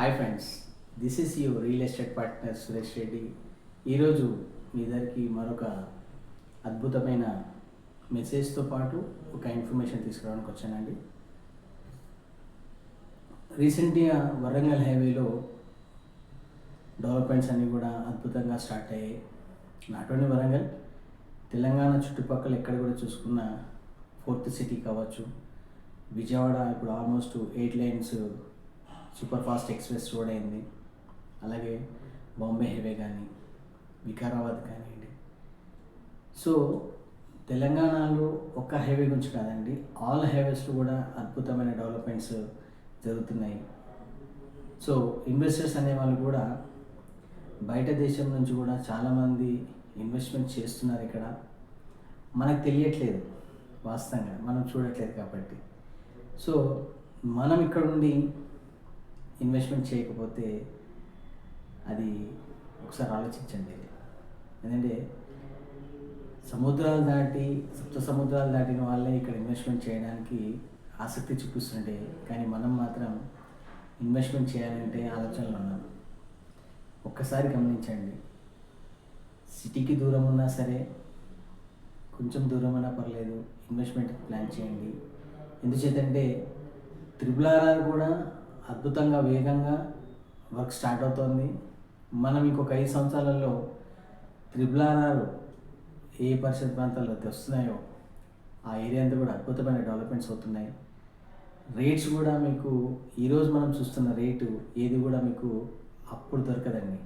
Hi friends, this is your real estate partner Suresh Reddy. ఈరోజు మీ దగ్గరికి మరొక అద్భుతమైన మెసేజ్తో పాటు ఒక ఇన్ఫర్మేషన్ తీసుకురావడానికి వచ్చానండి. రీసెంట్గా వరంగల్ హైవేలో డెవలప్మెంట్స్ అన్నీ కూడా అద్భుతంగా స్టార్ట్ అయ్యాయి. నాట్ ఓన్లీ వరంగల్, తెలంగాణ చుట్టుపక్కల ఎక్కడ కూడా చూసుకున్న ఫోర్త్ సిటీ కావచ్చు, విజయవాడ ఇప్పుడు almost 8 lines super fast express road అయింది. అలాగే బాంబే హైవే కానీ, వికారాబాద్ కానివ్వండి. సో తెలంగాణలో ఒక్క హైవే గురించి కాదండి, ఆల్ హైవేస్లో కూడా అద్భుతమైన డెవలప్మెంట్స్ జరుగుతున్నాయి. సో ఇన్వెస్టర్స్ అనేవాళ్ళు కూడా బయట దేశం నుంచి కూడా చాలామంది ఇన్వెస్ట్మెంట్ చేస్తున్నారు. ఇక్కడ మనకు తెలియట్లేదు, వాస్తవంగా మనం చూడట్లేదు కాబట్టి. సో మనం ఇక్కడ ఉండి ఇన్వెస్ట్మెంట్ చేయకపోతే అది ఒకసారి ఆలోచించండి. ఎందుకంటే సప్త సముద్రాలు దాటిన వాళ్ళే ఇక్కడ ఇన్వెస్ట్మెంట్ చేయడానికి ఆసక్తి చూపిస్తుంటే, కానీ మనం మాత్రం ఇన్వెస్ట్మెంట్ చేయాలంటే ఆలోచనలు ఉన్నాం. ఒక్కసారి గమనించండి, సిటీకి దూరం ఉన్నా సరే, కొంచెం దూరం అయినా పర్లేదు, ఇన్వెస్ట్మెంట్ ప్లాన్ చేయండి. ఎందుచేతంటే RRR కూడా అద్భుతంగా వేగంగా వర్క్ స్టార్ట్ అవుతుంది. మనం ఇంకొక 5 సంవత్సరాలలో RRR ఏ పరిసర ప్రాంతాల్లో వస్తున్నాయో ఆ ఏరియా అంతా కూడా అద్భుతమైన డెవలప్మెంట్స్ అవుతున్నాయి. రేట్స్ కూడా మీకు ఈరోజు మనం చూస్తున్న రేటు ఏది కూడా మీకు అప్పుడు దొరకదండి.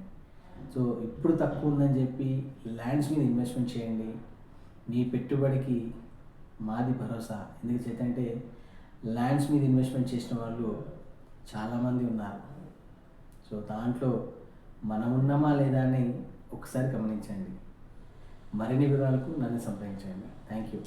సో ఇప్పుడు తక్కువ ఉందని చెప్పి ల్యాండ్స్ మీద ఇన్వెస్ట్మెంట్ చేయండి. మీ పెట్టుబడికి మాది భరోసా. ఎందుకంటే ల్యాండ్స్ మీద ఇన్వెస్ట్మెంట్ చేసిన వాళ్ళు చాలామంది ఉన్నారు. సో దాంట్లో మనం ఉన్నామా లేదా అని ఒకసారి గమనించండి. మరిన్ని వివరాలకు నన్ను సంప్రదించండి. Thank you.